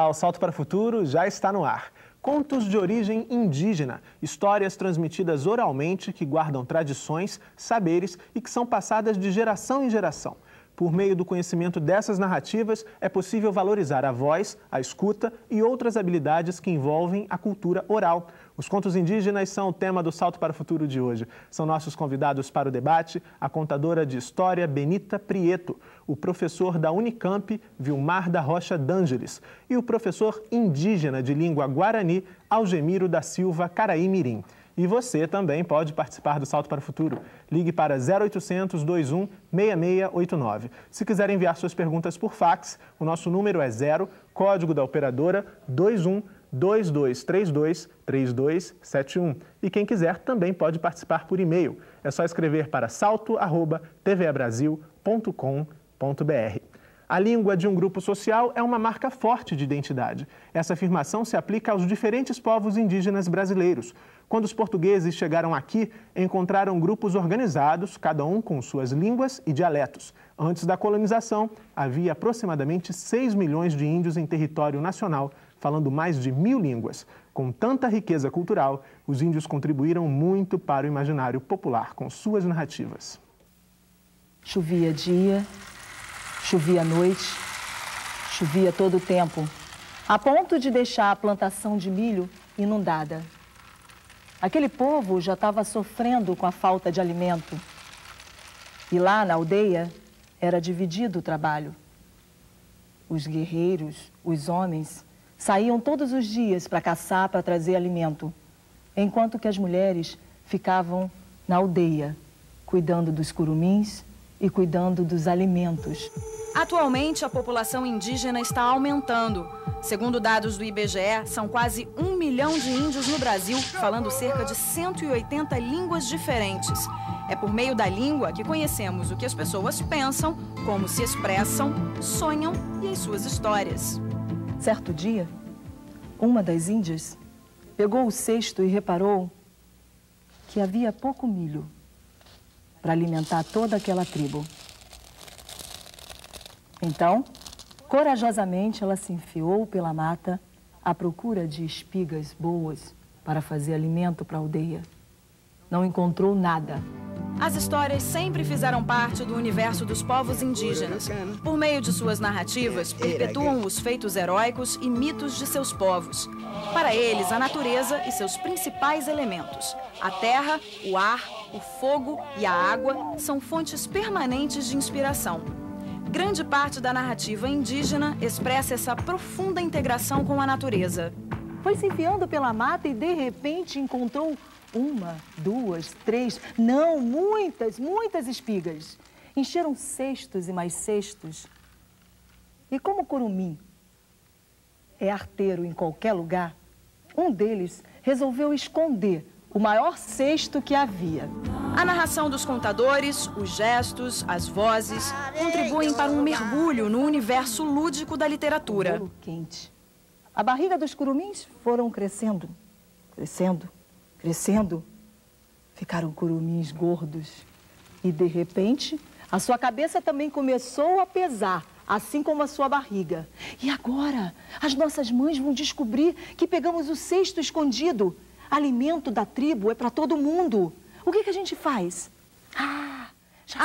Olá, o Salto para o Futuro já está no ar. Contos de origem indígena, histórias transmitidas oralmente que guardam tradições, saberes e que são passadas de geração em geração. Por meio do conhecimento dessas narrativas, é possível valorizar a voz, a escuta e outras habilidades que envolvem a cultura oral. Os contos indígenas são o tema do Salto para o Futuro de hoje. São nossos convidados para o debate a contadora de história Benita Prieto, o professor da Unicamp, Vilmar da Rocha D'Angeles, e o professor indígena de língua guarani, Algemiro da Silva Caraí-Mirim. E você também pode participar do Salto para o Futuro. Ligue para 0800 21 6689. Se quiser enviar suas perguntas por fax, o nosso número é 0, código da operadora 21 2232 3271. E quem quiser também pode participar por e-mail. É só escrever para salto@tvabrasil.com.br. A língua de um grupo social é uma marca forte de identidade. Essa afirmação se aplica aos diferentes povos indígenas brasileiros. Quando os portugueses chegaram aqui, encontraram grupos organizados, cada um com suas línguas e dialetos. Antes da colonização, havia aproximadamente 6 milhões de índios em território nacional, falando mais de 1000 línguas. Com tanta riqueza cultural, os índios contribuíram muito para o imaginário popular com suas narrativas. Chovia dia, chovia noite, chovia todo o tempo, a ponto de deixar a plantação de milho inundada. Aquele povo já estava sofrendo com a falta de alimento. E lá na aldeia era dividido o trabalho. Os guerreiros, os homens, saíam todos os dias para caçar, para trazer alimento, enquanto que as mulheres ficavam na aldeia, cuidando dos curumins e cuidando dos alimentos. Atualmente, a população indígena está aumentando. Segundo dados do IBGE, são quase 1 milhão de índios no Brasil, falando cerca de 180 línguas diferentes. É por meio da língua que conhecemos o que as pessoas pensam, como se expressam, sonham e as suas histórias. Certo dia, uma das índias pegou o cesto e reparou que havia pouco milho para alimentar toda aquela tribo. Então, corajosamente, ela se enfiou pela mata à procura de espigas boas para fazer alimento para a aldeia. Não encontrou nada. As histórias sempre fizeram parte do universo dos povos indígenas. Por meio de suas narrativas, perpetuam os feitos heróicos e mitos de seus povos. Para eles, a natureza e seus principais elementos, a terra, o ar, o fogo e a água, são fontes permanentes de inspiração. Grande parte da narrativa indígena expressa essa profunda integração com a natureza. Foi se enfiando pela mata e, de repente, encontrou 1, 2, 3, não, muitas espigas. Encheram cestos e mais cestos. E como o curumim é arteiro em qualquer lugar, um deles resolveu esconder o maior cesto que havia. A narração dos contadores, os gestos, as vozes, contribuem para um mergulho no universo lúdico da literatura. Bolo quente. A barriga dos curumins foram crescendo, crescendo, crescendo. Ficaram curumins gordos. E, de repente, a sua cabeça também começou a pesar, assim como a sua barriga. E agora, as nossas mães vão descobrir que pegamos o cesto escondido. Alimento da tribo é para todo mundo. O que a gente faz? A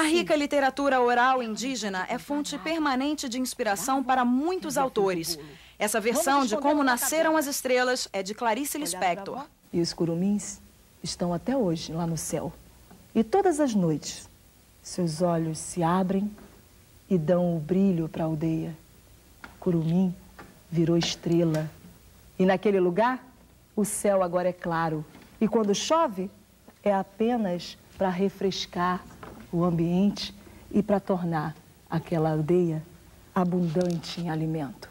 rica literatura oral indígena é fonte permanente de inspiração para muitos autores. Essa versão de Como Nasceram as Estrelas é de Clarice Lispector. E os curumins estão até hoje lá no céu. E todas as noites, seus olhos se abrem e dão o brilho para a aldeia. Curumim virou estrela. E naquele lugar, o céu agora é claro. E quando chove, é apenas para refrescar o ambiente e para tornar aquela aldeia abundante em alimento.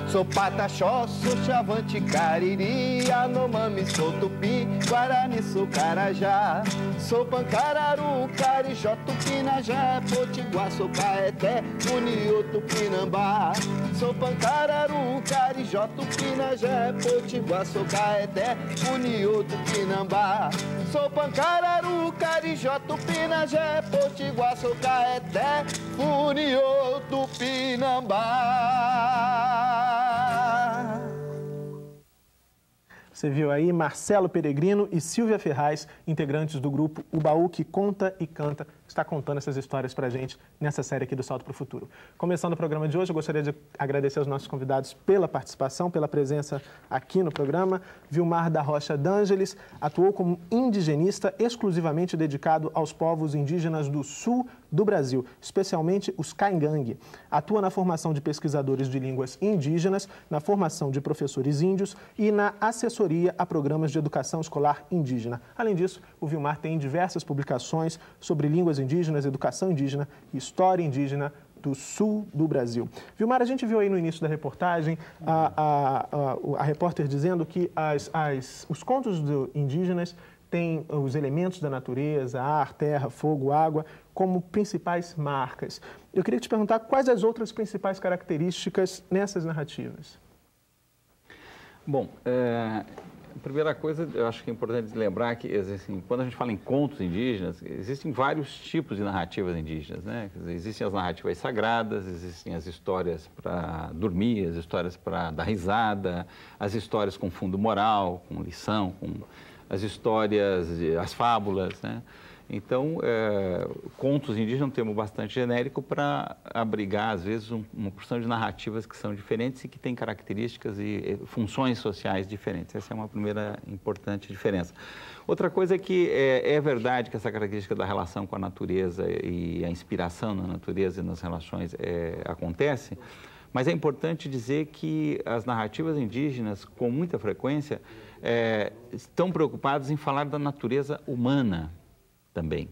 Sou pataxó, sou chavante, cariri, anomami, sou tupi, guarani, sou carajá. Sou pancararu, carijó, tupinajá, potiguar, sou caeté, uniô, tupinambá. Sou Pancararu, Carijó, Tupinagé, Potiguar, sou Caeté, Uniô, Tupinambá. Sou Pancararu, Carijó, Tupinagé, Potiguar, sou Caeté, Uniô, Tupinambá. Você viu aí Marcelo Peregrino e Silvia Ferraz, integrantes do grupo O Baú que Conta e Canta, está contando essas histórias para a gente nessa série aqui do Salto para o Futuro. Começando o programa de hoje, eu gostaria de agradecer aos nossos convidados pela participação, pela presença aqui no programa. Vilmar da Rocha D'Angeles atuou como indigenista exclusivamente dedicado aos povos indígenas do sul do Brasil, especialmente os Caingangue. Atua na formação de pesquisadores de línguas indígenas, na formação de professores índios e na assessoria a programas de educação escolar indígena. Além disso, o Vilmar tem diversas publicações sobre línguas indígenas, educação indígena e história indígena do sul do Brasil. Vilmar, a gente viu aí no início da reportagem a repórter dizendo que os contos indígenas têm os elementos da natureza, ar, terra, fogo, água, como principais marcas. Eu queria te perguntar quais as outras principais características nessas narrativas. Bom, a primeira coisa, eu acho que é importante lembrar que, assim, quando a gente fala em contos indígenas, existem vários tipos de narrativas indígenas, né? Quer dizer, existem as narrativas sagradas, existem as histórias para dormir, as histórias para dar risada, as histórias com fundo moral, com lição, com as histórias, as fábulas, né? Então, contos indígenas é um termo bastante genérico para abrigar, às vezes, uma porção de narrativas que são diferentes e que têm características e funções sociais diferentes. Essa é uma primeira importante diferença. Outra coisa é que é verdade que essa característica da relação com a natureza e a inspiração na natureza e nas relações acontece, mas é importante dizer que as narrativas indígenas, com muita frequência, estão preocupadas em falar da natureza humana também.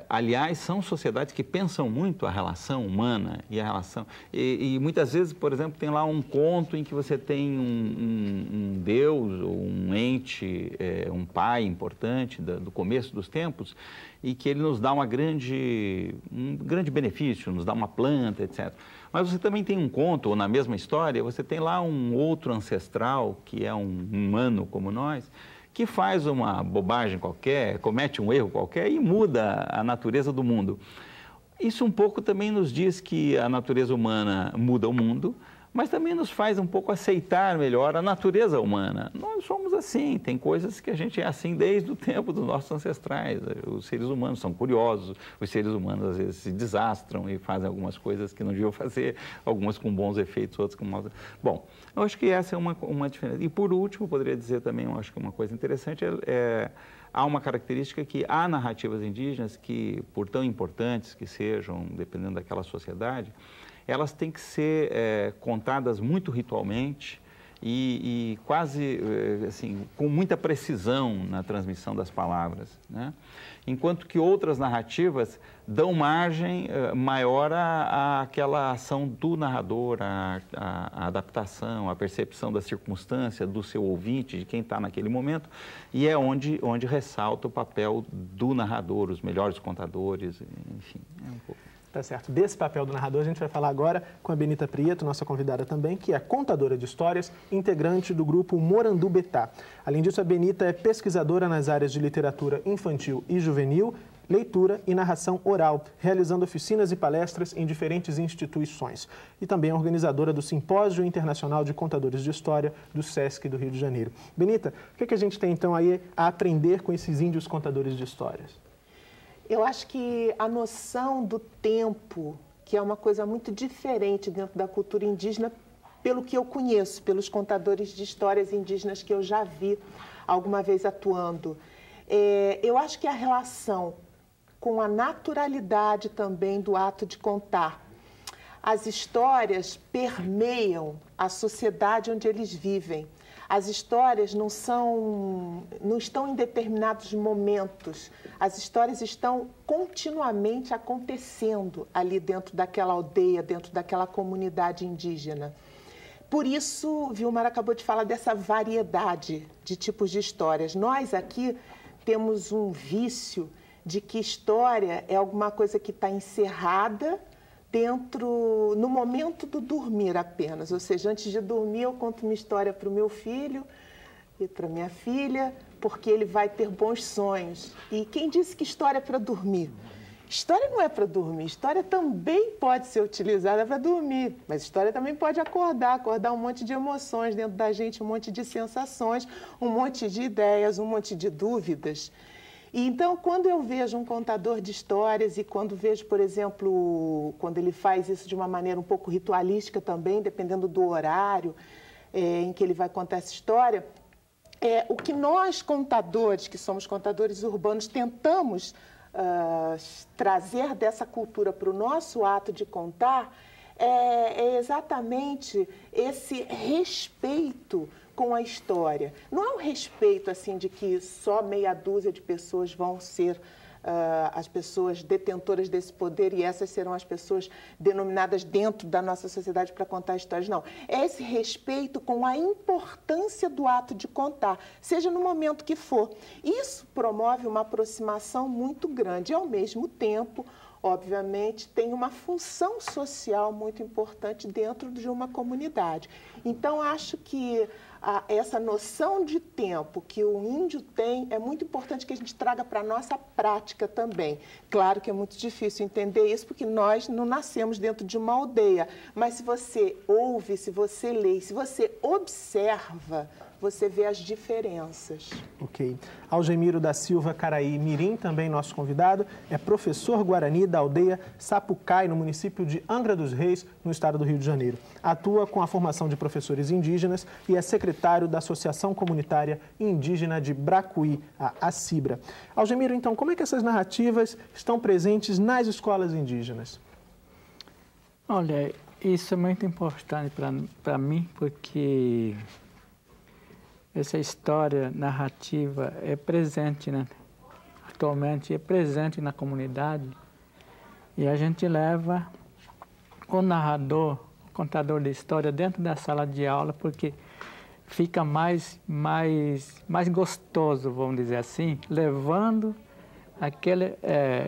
Aliás, são sociedades que pensam muito a relação humana e a relação... E muitas vezes, por exemplo, tem lá um conto em que você tem um deus ou um ente, um pai importante do começo dos tempos, e que ele nos dá um grande benefício, nos dá uma planta, etc. Mas você também tem um conto, ou na mesma história, você tem lá um outro ancestral, que é um humano como nós, que faz uma bobagem qualquer, comete um erro qualquer e muda a natureza do mundo. Isso um pouco também nos diz que a natureza humana muda o mundo, mas também nos faz um pouco aceitar melhor a natureza humana. Nós somos assim, tem coisas que a gente é assim desde o tempo dos nossos ancestrais. Os seres humanos são curiosos, os seres humanos às vezes se desastram e fazem algumas coisas que não deviam fazer, algumas com bons efeitos, outras com maus. Bom, eu acho que essa é uma diferença. E por último, poderia dizer também, eu acho que uma coisa interessante há uma característica que há narrativas indígenas que, por tão importantes que sejam, dependendo daquela sociedade, elas têm que ser contadas muito ritualmente e quase assim, com muita precisão na transmissão das palavras, né? Enquanto que outras narrativas dão margem maior àquela ação do narrador, à adaptação, à percepção da circunstância, do seu ouvinte, de quem está naquele momento, e é onde ressalta o papel do narrador, os melhores contadores, enfim, um pouco. Tá certo. Desse papel do narrador, a gente vai falar agora com a Benita Prieto, nossa convidada também, que é contadora de histórias, integrante do grupo Morandu Betá. Além disso, a Benita é pesquisadora nas áreas de literatura infantil e juvenil, leitura e narração oral, realizando oficinas e palestras em diferentes instituições. E também é organizadora do Simpósio Internacional de Contadores de História do SESC do Rio de Janeiro. Benita, o que a gente tem então aí a aprender com esses índios contadores de histórias? Eu acho que a noção do tempo, que é uma coisa muito diferente dentro da cultura indígena, pelo que eu conheço, pelos contadores de histórias indígenas que eu já vi alguma vez atuando. Eu acho que a relação com a naturalidade também do ato de contar. As histórias permeiam a sociedade onde eles vivem. As histórias não estão em determinados momentos. As histórias estão continuamente acontecendo ali dentro daquela aldeia, dentro daquela comunidade indígena. Por isso, Vilmar acabou de falar dessa variedade de tipos de histórias. Nós aqui temos um vício de que história é alguma coisa que está encerrada no momento do dormir apenas, ou seja, antes de dormir eu conto uma história para o meu filho e para minha filha, porque ele vai ter bons sonhos. E quem disse que história é para dormir? História não é para dormir, história também pode ser utilizada para dormir, mas história também pode acordar um monte de emoções dentro da gente, um monte de sensações, um monte de ideias, um monte de dúvidas. E então, quando eu vejo um contador de histórias e quando vejo, por exemplo, quando ele faz isso de uma maneira um pouco ritualística também, dependendo do horário em que ele vai contar essa história, o que nós contadores, que somos contadores urbanos, tentamos trazer dessa cultura para o nosso ato de contar é exatamente esse respeito com a história. Não é um respeito assim de que só meia dúzia de pessoas vão ser as pessoas detentoras desse poder e essas serão as pessoas denominadas dentro da nossa sociedade para contar histórias. Não, é esse respeito com a importância do ato de contar, seja no momento que for. Isso promove uma aproximação muito grande e, ao mesmo tempo, obviamente, tem uma função social muito importante dentro de uma comunidade. Então, acho que essa noção de tempo que o índio tem é muito importante que a gente traga para a nossa prática também. Claro que é muito difícil entender isso, porque nós não nascemos dentro de uma aldeia, mas se você ouve, se você lê, se você observa, você vê as diferenças. Ok. Algemiro da Silva Caraí Mirim, também nosso convidado, é professor guarani da aldeia Sapucai, no município de Angra dos Reis, no estado do Rio de Janeiro. Atua com a formação de professores indígenas e é secretário da Associação Comunitária Indígena de Bracuí, a ACIBRA. Algemiro, então, como é que essas narrativas estão presentes nas escolas indígenas? Olha, isso é muito importante para mim, porque essa história narrativa é presente, né? Atualmente é presente na comunidade e a gente leva o narrador, o contador de história dentro da sala de aula porque fica mais gostoso, vamos dizer assim, levando aquele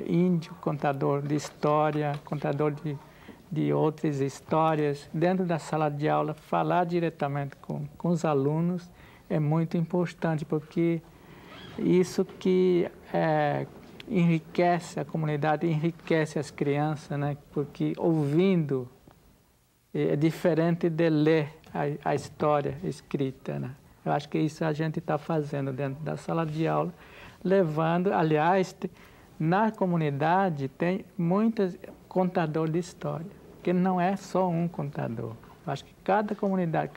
índio contador de história, contador de outras histórias dentro da sala de aula, falar diretamente com os alunos é muito importante, porque isso que enriquece a comunidade, enriquece as crianças, né? Porque ouvindo é diferente de ler a história escrita, né? Eu acho que isso a gente está fazendo dentro da sala de aula, levando, aliás, na comunidade tem muitos contadores de história, que não é só um contador. Eu acho que cada comunidade,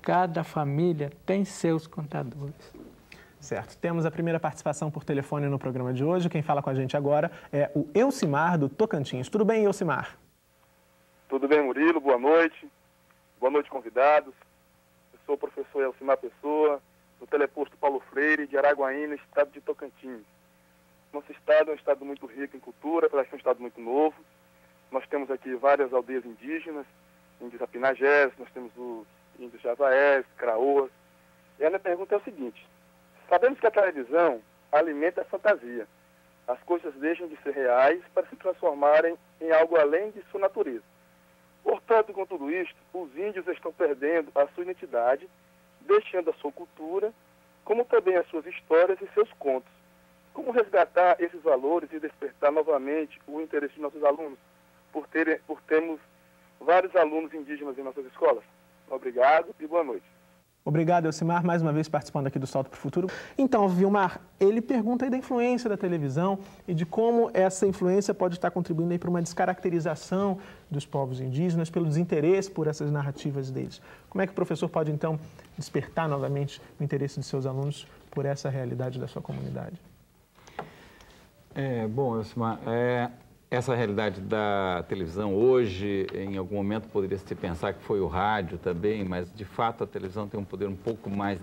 cada família tem seus contadores. Certo. Temos a primeira participação por telefone no programa de hoje. Quem fala com a gente agora é o Elcimar, do Tocantins. Tudo bem, Elcimar? Tudo bem, Murilo. Boa noite. Boa noite, convidados. Eu sou o professor Elcimar Pessoa, do Teleposto Paulo Freire, de Araguaína, no estado de Tocantins. Nosso estado é um estado muito rico em cultura, apesar de ser um estado muito novo. Nós temos aqui várias aldeias indígenas, índios apinagés, nós temos os índios javaés, craôas. E a minha pergunta é o seguinte: sabemos que a televisão alimenta a fantasia. As coisas deixam de ser reais para se transformarem em algo além de sua natureza. Portanto, com tudo isto, os índios estão perdendo a sua identidade, deixando a sua cultura, como também as suas histórias e seus contos. Como resgatar esses valores e despertar novamente o interesse de nossos alunos, por termos vários alunos indígenas em nossas escolas? Obrigado e boa noite. Obrigado, Elcimar, mais uma vez participando aqui do Salto para o Futuro. Então, Vilmar, ele pergunta aí da influência da televisão e de como essa influência pode estar contribuindo aí para uma descaracterização dos povos indígenas, pelo desinteresse por essas narrativas deles. Como é que o professor pode, então, despertar novamente o interesse de seus alunos por essa realidade da sua comunidade? Bom, Elcimar, essa realidade da televisão hoje, em algum momento poderia se pensar que foi o rádio também, mas de fato a televisão tem um poder um pouco mais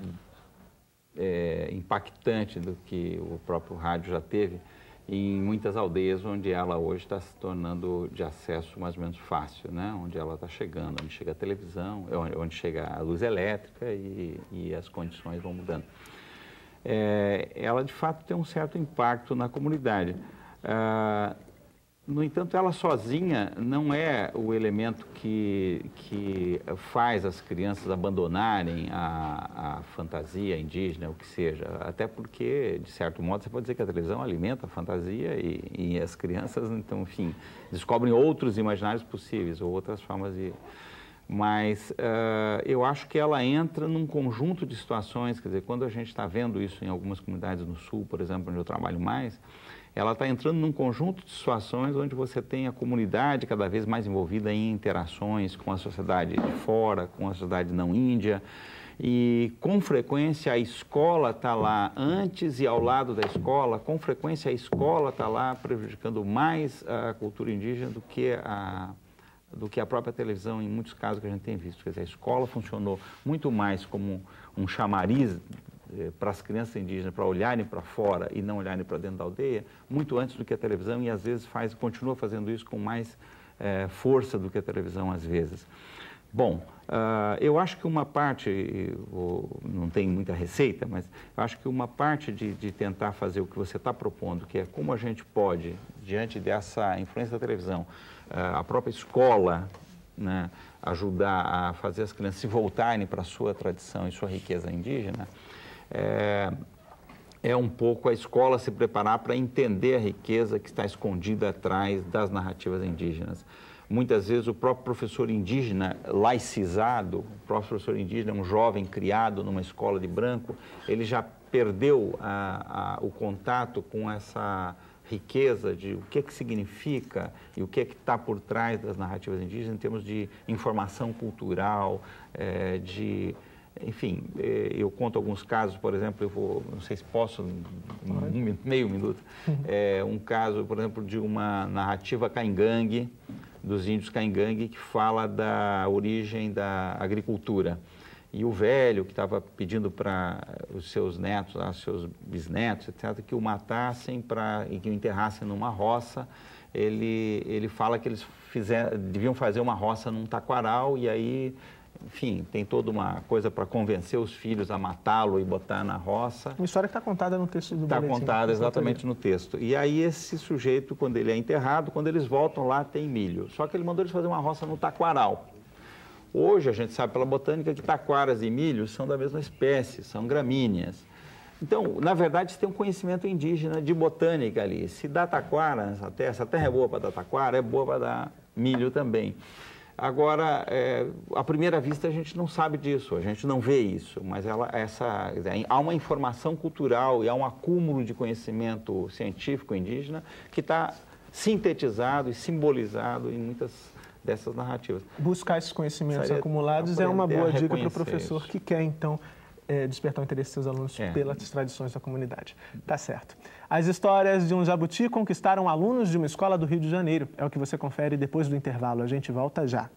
impactante do que o próprio rádio já teve em muitas aldeias onde ela hoje está se tornando de acesso mais ou menos fácil, né? Onde ela está chegando, onde chega a televisão, onde chega a luz elétrica e as condições vão mudando. Ela de fato tem um certo impacto na comunidade. No entanto, ela sozinha não é o elemento que faz as crianças abandonarem a fantasia indígena, o que seja. Até porque, de certo modo, você pode dizer que a televisão alimenta a fantasia e as crianças, então, enfim, descobrem outros imaginários possíveis ou outras formas de... Mas eu acho que ela entra num conjunto de situações, quer dizer, quando a gente está vendo isso em algumas comunidades no Sul, por exemplo, onde eu trabalho mais, ela está entrando num conjunto de situações onde você tem a comunidade cada vez mais envolvida em interações com a sociedade de fora, com a sociedade não índia, e com frequência a escola está lá antes e ao lado da escola, com frequência a escola está lá prejudicando mais a cultura indígena do que a própria televisão, em muitos casos que a gente tem visto. Quer dizer, a escola funcionou muito mais como um chamariz para as crianças indígenas, para olharem para fora e não olharem para dentro da aldeia, muito antes do que a televisão, e às vezes continua fazendo isso com mais força do que a televisão às vezes. Bom, eu acho que uma parte, não tem muita receita, mas eu acho que uma parte de tentar fazer o que você está propondo, que é como a gente pode, diante dessa influência da televisão, a própria escola, né, ajudar a fazer as crianças se voltarem para a sua tradição e sua riqueza indígena, é um pouco a escola se preparar para entender a riqueza que está escondida atrás das narrativas indígenas. Muitas vezes o próprio professor indígena laicizado, o próprio professor indígena, um jovem criado numa escola de branco, ele já perdeu o contato com essa riqueza de o que significa e o que está por trás das narrativas indígenas em termos de informação cultural, enfim, eu conto alguns casos, por exemplo, não sei se posso, meio minuto, um caso, por exemplo, de uma narrativa caingangue, dos índios caingangue, que fala da origem da agricultura. E o velho, que estava pedindo para os seus netos, os seus bisnetos, etc., que o matassem e que o enterrassem numa roça, ele fala que eles deviam fazer uma roça num taquaral, e aí, enfim, tem toda uma coisa para convencer os filhos a matá-lo e botar na roça. Uma história que está contada no texto do boletim. Está contada exatamente no texto. E aí esse sujeito, quando ele é enterrado, quando eles voltam lá, tem milho. Só que ele mandou eles fazer uma roça no taquaral. Hoje a gente sabe pela botânica que taquaras e milho são da mesma espécie, são gramíneas. Então, na verdade, você tem um conhecimento indígena de botânica ali. Se dá taquara, essa terra é boa para dar taquara, é boa para dar milho também. Agora, à primeira vista, a gente não sabe disso, a gente não vê isso, mas há uma informação cultural e há um acúmulo de conhecimento científico indígena que está sintetizado e simbolizado em muitas dessas narrativas. Buscar esses conhecimentos acumulados é uma boa dica para o professor que quer, então, despertar o interesse de seus alunos pelas tradições da comunidade. Tá certo. As histórias de um jabuti conquistaram alunos de uma escola do Rio de Janeiro. É o que você confere depois do intervalo. A gente volta já.